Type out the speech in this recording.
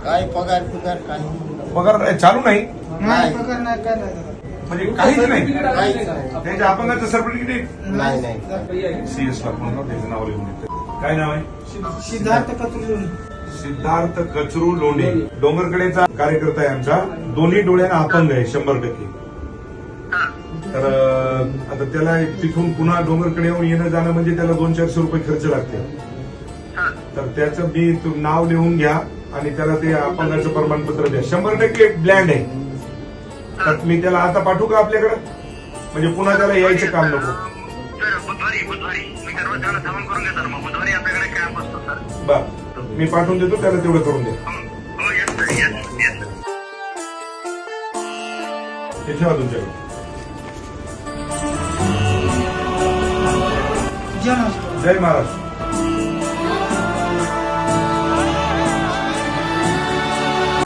काय पगार पुगार काही पगार चालू नाही नाही. पगार नाही काय नाही. म्हणजे काहीच नाही. काहीच नाही. त्याच्या अपंगाचं सर्टिफिकेट नाही नाही. सीएस ला फोन लाव, त्याचं नाव लिहून देतो. काय नाव आहे? सिद्धार्थ कचरून सिद्धार्थ कचरू लोंढे. डोंगरकडेचा कार्यकर्ता आहे आमचा. दोन्ही डोळ्यांना अपंग आहे 100%. तर आता त्याला तिथून पुन्हा डोंगरकडे येऊन जाणं म्हणजे त्याला 200-400 रुपये खर्च लागते. तर त्याचं मी नाव लिहून घ्या आणि त्याला ते अपंगाचं प्रमाणपत्र द्या. 100% ब्लँड आहे. तर मी त्याला आता पाठवू का आपल्याकडे? म्हणजे पुन्हा त्याला यायचं काम नको. बर, मी पाठवून देतो, त्याला तेवढं करून द्या. हे ठेवा तुमच्याकडे. जन जय महाराज.